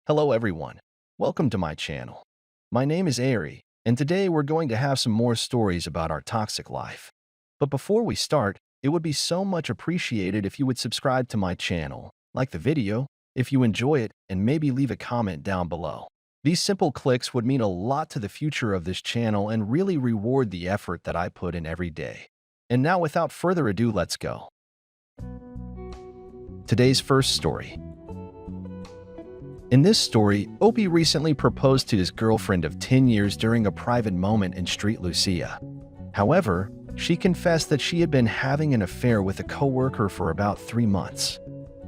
Hello everyone, welcome to my channel. My name is Ari, and today we're going to have some more stories about our toxic life. But before we start, it would be so much appreciated if you would subscribe to my channel, like the video, if you enjoy it, and maybe leave a comment down below. These simple clicks would mean a lot to the future of this channel and really reward the effort that I put in every day. And now without further ado, let's go. Today's first story. In this story, Opie recently proposed to his girlfriend of 10 years during a private moment in Street Lucia. However, she confessed that she had been having an affair with a coworker for about 3 months.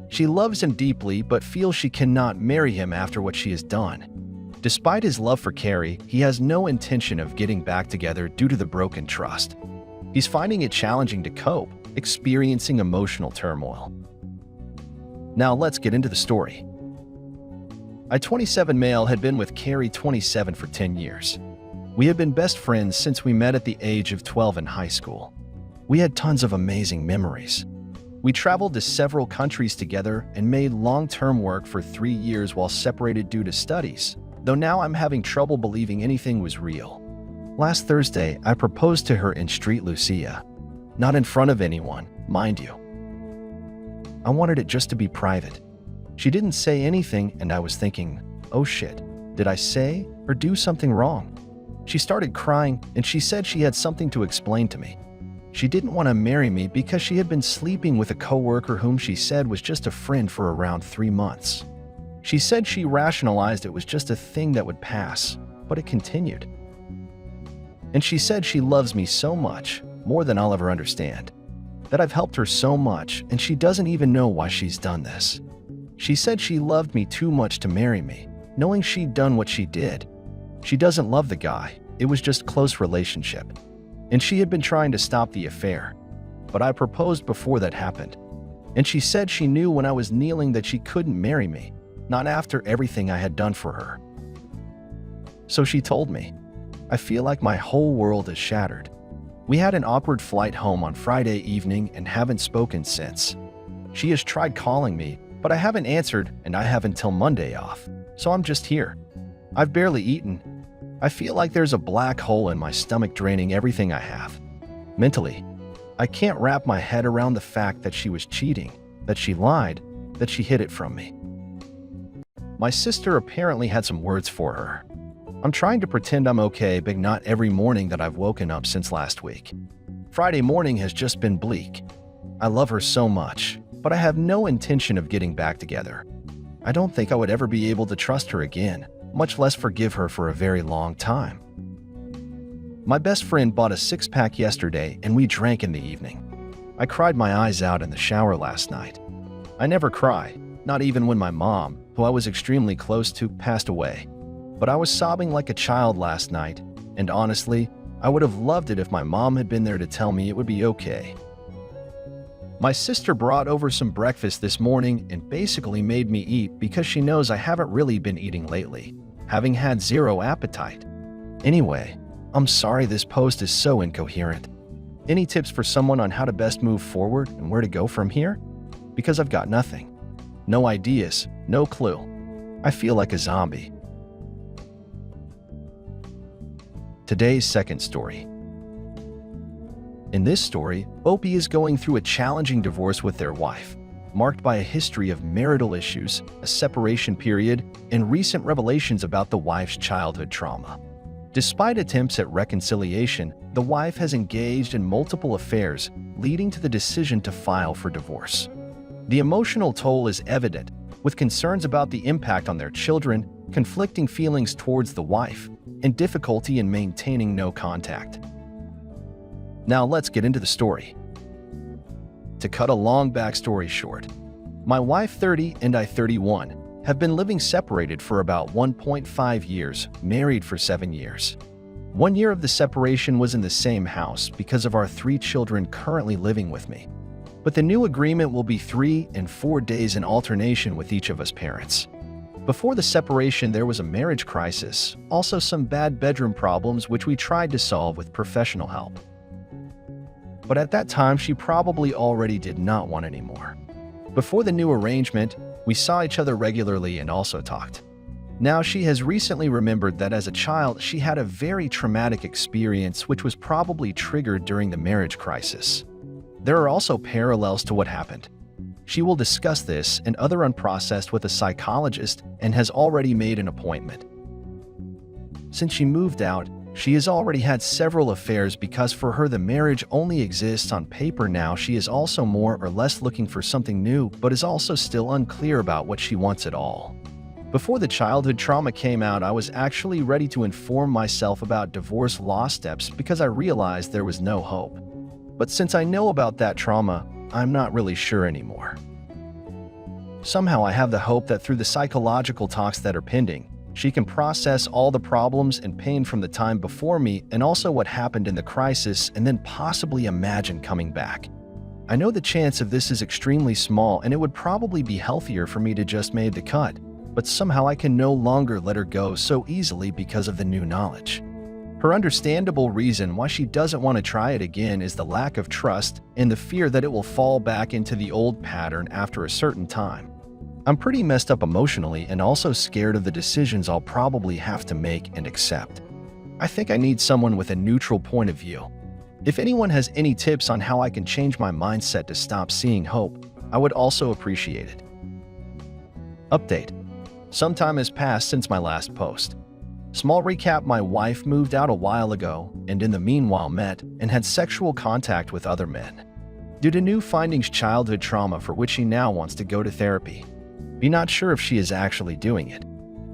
She loves him deeply but feels she cannot marry him after what she has done. Despite his love for Carrie, he has no intention of getting back together due to the broken trust. He's finding it challenging to cope, experiencing emotional turmoil. Now let's get into the story. A 27 male had been with Carrie 27 for 10 years. We had been best friends since we met at the age of 12 in high school. We had tons of amazing memories. We traveled to several countries together and made long-term work for 3 years while separated due to studies, though now I'm having trouble believing anything was real. Last Thursday, I proposed to her in Street Lucia. Not in front of anyone, mind you. I wanted it just to be private. She didn't say anything, and I was thinking, oh shit, did I say or do something wrong? She started crying, and she said she had something to explain to me. She didn't want to marry me because she had been sleeping with a coworker whom she said was just a friend for around 3 months. She said she rationalized it was just a thing that would pass, but it continued. And she said she loves me so much, more than I'll ever understand, that I've helped her so much, and she doesn't even know why she's done this. She said she loved me too much to marry me, knowing she'd done what she did. She doesn't love the guy, it was just close relationship. And she had been trying to stop the affair. But I proposed before that happened. And she said she knew when I was kneeling that she couldn't marry me, not after everything I had done for her. So she told me, I feel like my whole world is shattered. We had an awkward flight home on Friday evening and haven't spoken since. She has tried calling me, but I haven't answered and I have until Monday off, so I'm just here. I've barely eaten. I feel like there's a black hole in my stomach draining everything I have. Mentally, I can't wrap my head around the fact that she was cheating, that she lied, that she hid it from me. My sister apparently had some words for her. I'm trying to pretend I'm okay, but not every morning that I've woken up since last week. Friday morning has just been bleak. I love her so much, but I have no intention of getting back together. I don't think I would ever be able to trust her again, much less forgive her for a very long time. My best friend bought a 6-pack yesterday and we drank in the evening. I cried my eyes out in the shower last night. I never cry, not even when my mom, who I was extremely close to, passed away. But I was sobbing like a child last night, and honestly, I would have loved it if my mom had been there to tell me it would be okay. My sister brought over some breakfast this morning and basically made me eat because she knows I haven't really been eating lately, having had zero appetite. Anyway, I'm sorry this post is so incoherent. Any tips for someone on how to best move forward and where to go from here? Because I've got nothing. No ideas, no clue. I feel like a zombie. Today's second story. In this story, Opie is going through a challenging divorce with their wife, marked by a history of marital issues, a separation period, and recent revelations about the wife's childhood trauma. Despite attempts at reconciliation, the wife has engaged in multiple affairs, leading to the decision to file for divorce. The emotional toll is evident, with concerns about the impact on their children, conflicting feelings towards the wife, and difficulty in maintaining no contact. Now let's get into the story. To cut a long backstory short, my wife 30 and I 31 have been living separated for about 1.5 years, married for 7 years. 1 year of the separation was in the same house because of our 3 children currently living with me. But the new agreement will be 3 and 4 days in alternation with each of us parents. Before the separation, there was a marriage crisis, also some bad bedroom problems which we tried to solve with professional help. But at that time, she probably already did not want anymore. Before the new arrangement, we saw each other regularly and also talked. Now she has recently remembered that as a child she had a very traumatic experience which was probably triggered during the marriage crisis. There are also parallels to what happened. She will discuss this and other unprocessed with a psychologist and has already made an appointment. Since she moved out, she has already had several affairs because for her the marriage only exists on paper now. She is also more or less looking for something new but is also still unclear about what she wants at all. Before the childhood trauma came out, I was actually ready to inform myself about divorce law steps because I realized there was no hope. But since I know about that trauma, I'm not really sure anymore. Somehow I have the hope that through the psychological talks that are pending, she can process all the problems and pain from the time before me and also what happened in the crisis and then possibly imagine coming back. I know the chance of this is extremely small and it would probably be healthier for me to just make the cut, but somehow I can no longer let her go so easily because of the new knowledge. Her understandable reason why she doesn't want to try it again is the lack of trust and the fear that it will fall back into the old pattern after a certain time. I'm pretty messed up emotionally and also scared of the decisions I'll probably have to make and accept. I think I need someone with a neutral point of view. If anyone has any tips on how I can change my mindset to stop seeing hope, I would also appreciate it. Update. Some time has passed since my last post. Small recap: my wife moved out a while ago and in the meanwhile met and had sexual contact with other men. Due to new findings, childhood trauma for which she now wants to go to therapy. Be not sure if she is actually doing it.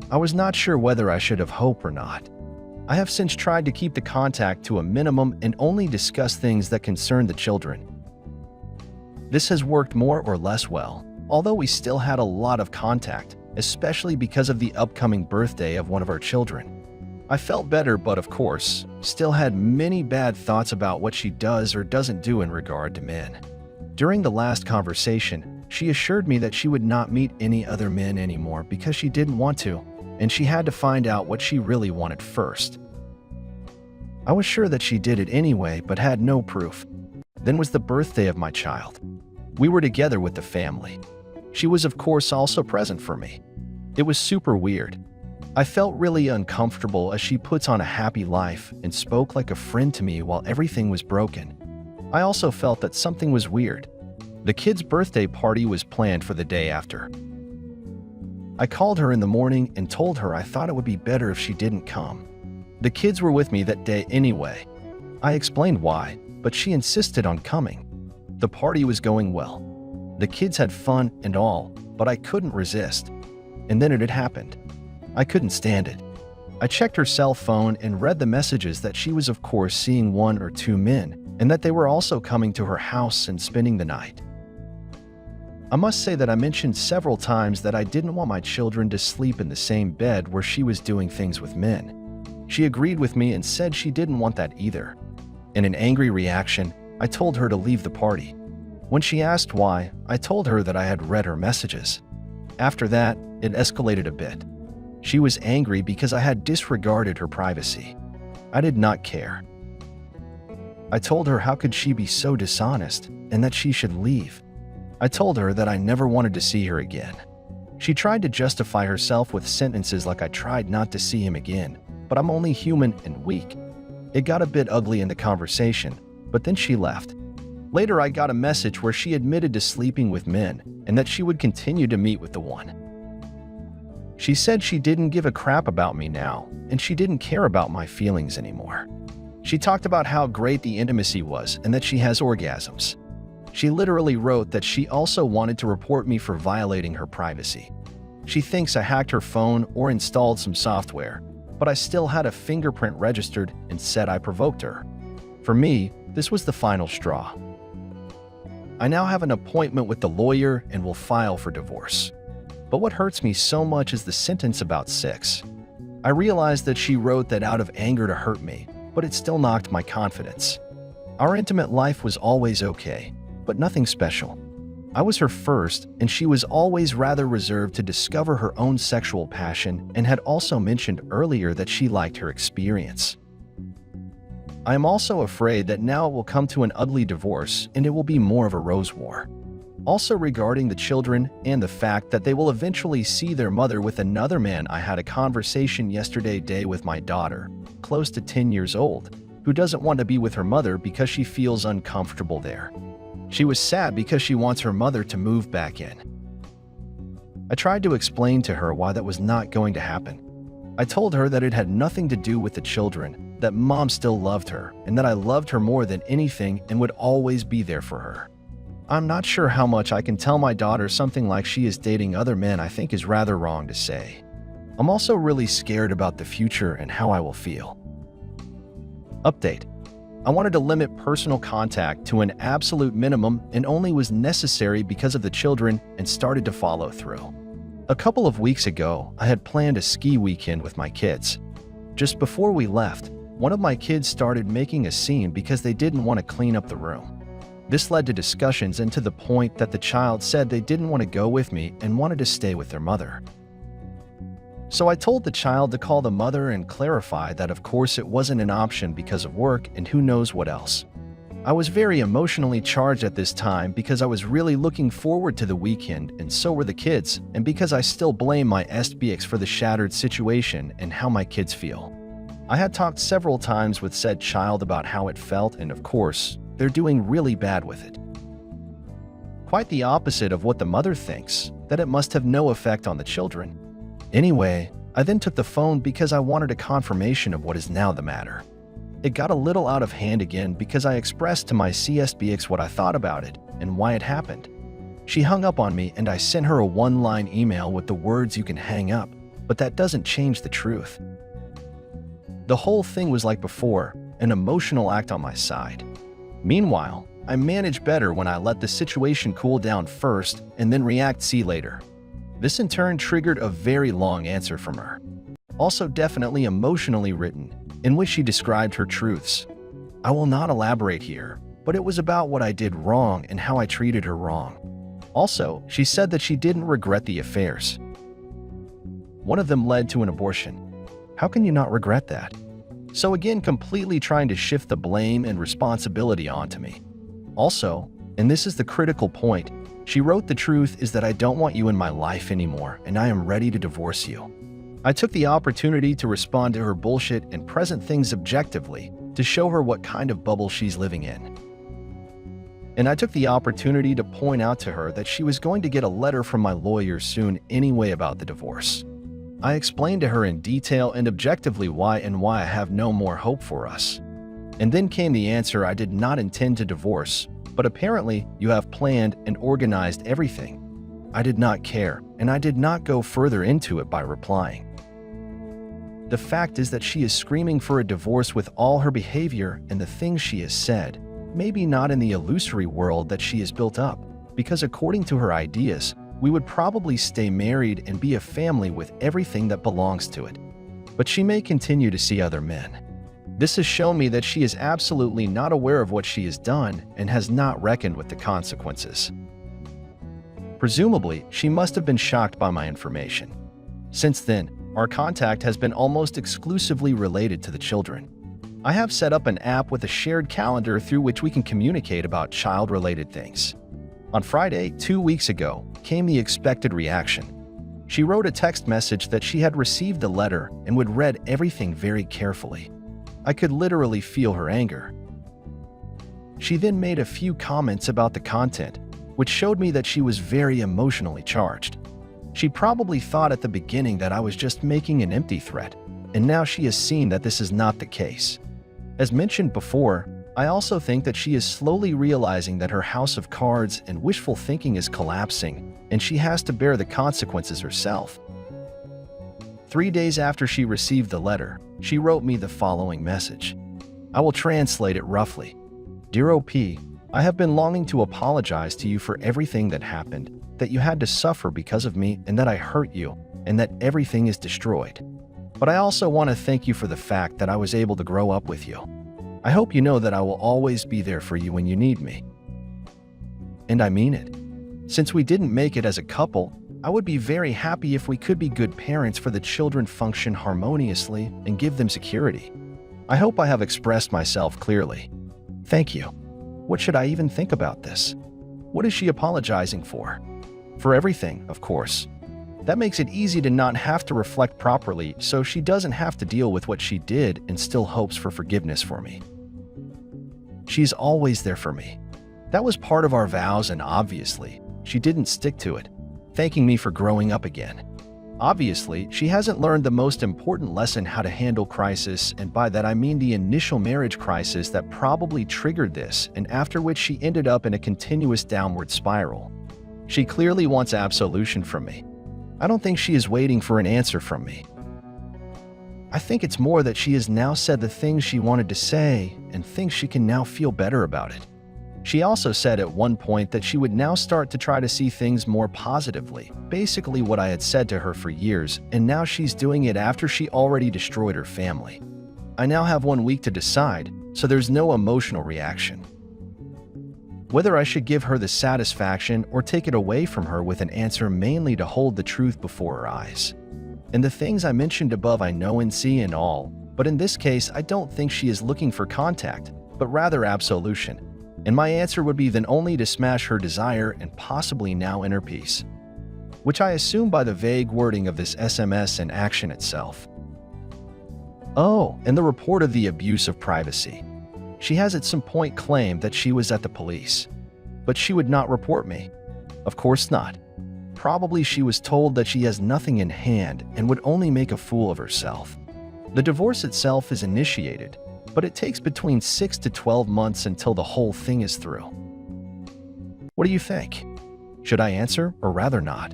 I was not sure whether I should have hope or not. I have since tried to keep the contact to a minimum and only discuss things that concern the children. This has worked more or less well, although we still had a lot of contact, especially because of the upcoming birthday of one of our children. I felt better, but of course, still had many bad thoughts about what she does or doesn't do in regard to men. During the last conversation, she assured me that she would not meet any other men anymore because she didn't want to, and she had to find out what she really wanted first. I was sure that she did it anyway, but had no proof. Then was the birthday of my child. We were together with the family. She was of course also present for me. It was super weird. I felt really uncomfortable as she puts on a happy life and spoke like a friend to me while everything was broken. I also felt that something was weird. The kid's birthday party was planned for the day after. I called her in the morning and told her I thought it would be better if she didn't come. The kids were with me that day anyway. I explained why, but she insisted on coming. The party was going well. The kids had fun and all, but I couldn't resist. And then it had happened. I couldn't stand it. I checked her cell phone and read the messages that she was of course seeing one or two men, and that they were also coming to her house and spending the night. I must say that I mentioned several times that I didn't want my children to sleep in the same bed where she was doing things with men. She agreed with me and said she didn't want that either. In an angry reaction, I told her to leave the party. When she asked why, I told her that I had read her messages. After that, it escalated a bit. She was angry because I had disregarded her privacy. I did not care. I told her how could she be so dishonest and that she should leave. I told her that I never wanted to see her again. She tried to justify herself with sentences like I tried not to see him again, but I'm only human and weak. It got a bit ugly in the conversation, but then she left. Later, I got a message where she admitted to sleeping with men and that she would continue to meet with the one. She said she didn't give a crap about me now, and she didn't care about my feelings anymore. She talked about how great the intimacy was and that she has orgasms. She literally wrote that she also wanted to report me for violating her privacy. She thinks I hacked her phone or installed some software, but I still had a fingerprint registered and said I provoked her. For me, this was the final straw. I now have an appointment with the lawyer and will file for divorce. But what hurts me so much is the sentence about 6. I realized that she wrote that out of anger to hurt me, but it still knocked my confidence. Our intimate life was always okay, but nothing special. I was her first, and she was always rather reserved to discover her own sexual passion and had also mentioned earlier that she liked her experience. I am also afraid that now it will come to an ugly divorce and it will be more of a rose war. Also regarding the children and the fact that they will eventually see their mother with another man, I had a conversation yesterday with my daughter, close to 10 years old, who doesn't want to be with her mother because she feels uncomfortable there. She was sad because she wants her mother to move back in. I tried to explain to her why that was not going to happen. I told her that it had nothing to do with the children, that mom still loved her, and that I loved her more than anything and would always be there for her. I'm not sure how much I can tell my daughter something like she is dating other men. I think is rather wrong to say. I'm also really scared about the future and how I will feel. Update. I wanted to limit personal contact to an absolute minimum and only was necessary because of the children and started to follow through. A couple of weeks ago, I had planned a ski weekend with my kids. Just before we left, one of my kids started making a scene because they didn't want to clean up the room. This led to discussions and to the point that the child said they didn't want to go with me and wanted to stay with their mother. So I told the child to call the mother and clarify that of course it wasn't an option because of work and who knows what else. I was very emotionally charged at this time because I was really looking forward to the weekend and so were the kids, and because I still blame my SBX for the shattered situation and how my kids feel. I had talked several times with said child about how it felt and of course, they're doing really bad with it. Quite the opposite of what the mother thinks, that it must have no effect on the children. Anyway, I then took the phone because I wanted a confirmation of what is now the matter. It got a little out of hand again because I expressed to my CSBX what I thought about it and why it happened. She hung up on me and I sent her a one-line email with the words "you can hang up," but that doesn't change the truth. The whole thing was like before, an emotional act on my side. Meanwhile, I manage better when I let the situation cool down first and then react see later. This in turn triggered a very long answer from her. Also definitely emotionally written, in which she described her truths. I will not elaborate here, but it was about what I did wrong and how I treated her wrong. Also, she said that she didn't regret the affairs. One of them led to an abortion. How can you not regret that? So again, completely trying to shift the blame and responsibility onto me. Also, and this is the critical point, she wrote the truth is that I don't want you in my life anymore and I am ready to divorce you. I took the opportunity to respond to her bullshit and present things objectively to show her what kind of bubble she's living in. And I took the opportunity to point out to her that she was going to get a letter from my lawyer soon anyway about the divorce. I explained to her in detail and objectively why I have no more hope for us. And then came the answer: I did not intend to divorce, but apparently you have planned and organized everything. I did not care, and I did not go further into it by replying. The fact is that she is screaming for a divorce with all her behavior and the things she has said, maybe not in the illusory world that she has built up, because according to her ideas, we would probably stay married and be a family with everything that belongs to it. But she may continue to see other men. This has shown me that she is absolutely not aware of what she has done and has not reckoned with the consequences. Presumably, she must have been shocked by my information. Since then, our contact has been almost exclusively related to the children. I have set up an app with a shared calendar through which we can communicate about child-related things. On Friday, 2 weeks ago, came the expected reaction. She wrote a text message that she had received the letter and would read everything very carefully. I could literally feel her anger. She then made a few comments about the content, which showed me that she was very emotionally charged. She probably thought at the beginning that I was just making an empty threat, and now she has seen that this is not the case. As mentioned before, I also think that she is slowly realizing that her house of cards and wishful thinking is collapsing, and she has to bear the consequences herself. 3 days after she received the letter, she wrote me the following message. I will translate it roughly. Dear OP, I have been longing to apologize to you for everything that happened, that you had to suffer because of me and that I hurt you, and that everything is destroyed. But I also want to thank you for the fact that I was able to grow up with you. I hope you know that I will always be there for you when you need me. And I mean it. Since we didn't make it as a couple, I would be very happy if we could be good parents for the children, function harmoniously, and give them security. I hope I have expressed myself clearly. Thank you. What should I even think about this? What is she apologizing for? For everything, of course. That makes it easy to not have to reflect properly, so she doesn't have to deal with what she did and still hopes for forgiveness for me. She's always there for me. That was part of our vows, and obviously, she didn't stick to it, thanking me for growing up again. Obviously, she hasn't learned the most important lesson: how to handle crisis, and by that I mean the initial marriage crisis that probably triggered this, and after which she ended up in a continuous downward spiral. She clearly wants absolution from me. I don't think she is waiting for an answer from me. I think it's more that she has now said the things she wanted to say and thinks she can now feel better about it. She also said at one point that she would now start to try to see things more positively, basically what I had said to her for years, and now she's doing it after she already destroyed her family. I now have 1 week to decide, so there's no emotional reaction. Whether I should give her the satisfaction or take it away from her with an answer mainly to hold the truth before her eyes. And the things I mentioned above I know and see and all, but in this case I don't think she is looking for contact, but rather absolution. And my answer would be then only to smash her desire and possibly now inner peace. Which I assume by the vague wording of this SMS and action itself. Oh, and the report of the abuse of privacy. She has at some point claimed that she was at the police, but she would not report me. Of course not. Probably she was told that she has nothing in hand and would only make a fool of herself. The divorce itself is initiated, but it takes between 6 to 12 months until the whole thing is through. What do you think? Should I answer or rather not?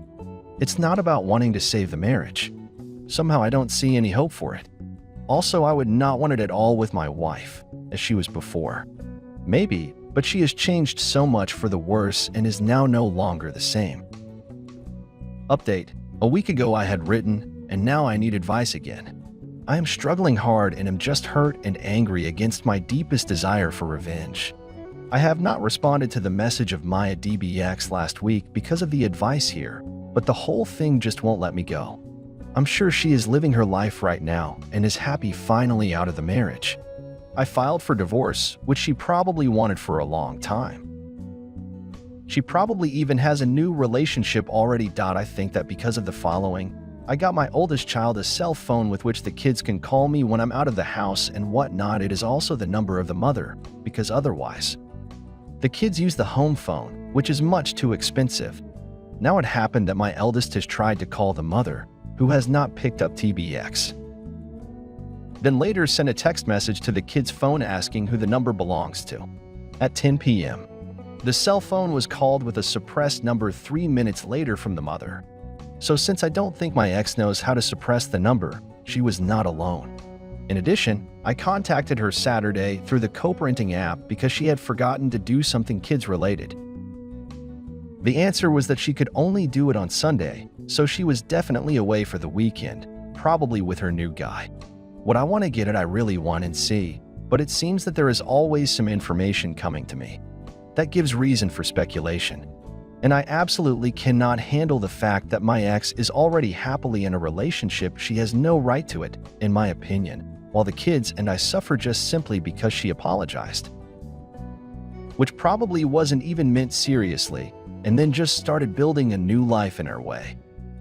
It's not about wanting to save the marriage. Somehow I don't see any hope for it. Also, I would not want it at all with my wife, as she was before. Maybe, but she has changed so much for the worse and is now no longer the same. Update: a week ago I had written, and now I need advice again. I am struggling hard and am just hurt and angry against my deepest desire for revenge. I have not responded to the message of Maya DBX last week because of the advice here, but the whole thing just won't let me go. I'm sure she is living her life right now and is happy finally out of the marriage. I filed for divorce, which she probably wanted for a long time. She probably even has a new relationship already. I think that because of the following: I got my oldest child a cell phone with which the kids can call me when I'm out of the house and whatnot. It is also the number of the mother, because otherwise the kids use the home phone, which is much too expensive. Now it happened that my eldest has tried to call the mother, who has not picked up TBX. Then later sent a text message to the kid's phone asking who the number belongs to. At 10 p.m., the cell phone was called with a suppressed number 3 minutes later from the mother. So since I don't think my ex knows how to suppress the number, she was not alone. In addition, I contacted her Saturday through the co-parenting app because she had forgotten to do something kids-related. The answer was that she could only do it on Sunday, so she was definitely away for the weekend, probably with her new guy. What I want to get at I really want and see, but it seems that there is always some information coming to me. That gives reason for speculation. And I absolutely cannot handle the fact that my ex is already happily in a relationship. She has no right to it, in my opinion, while the kids and I suffer just simply because she apologized. Which probably wasn't even meant seriously, and then just started building a new life in her way.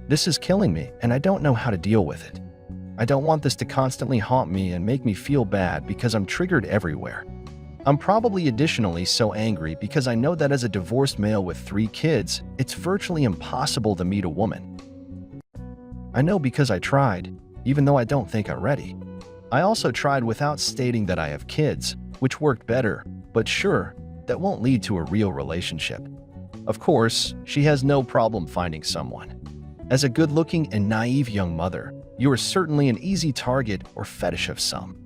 This is killing me, and I don't know how to deal with it. I don't want this to constantly haunt me and make me feel bad because I'm triggered everywhere. I'm probably additionally so angry because I know that as a divorced male with 3 kids, it's virtually impossible to meet a woman. I know because I tried, even though I don't think I'm ready. I also tried without stating that I have kids, which worked better, but sure, that won't lead to a real relationship. Of course, she has no problem finding someone. As a good-looking and naive young mother, you are certainly an easy target or fetish of some.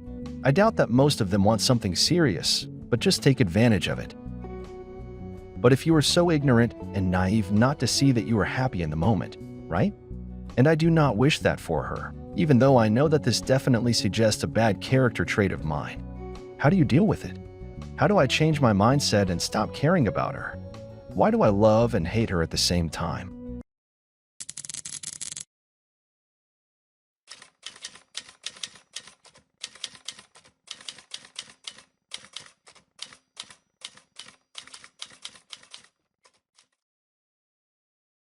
I doubt that most of them want something serious, but just take advantage of it. But if you are so ignorant and naive not to see that you are happy in the moment, right? And I do not wish that for her, even though I know that this definitely suggests a bad character trait of mine. How do you deal with it? How do I change my mindset and stop caring about her? Why do I love and hate her at the same time?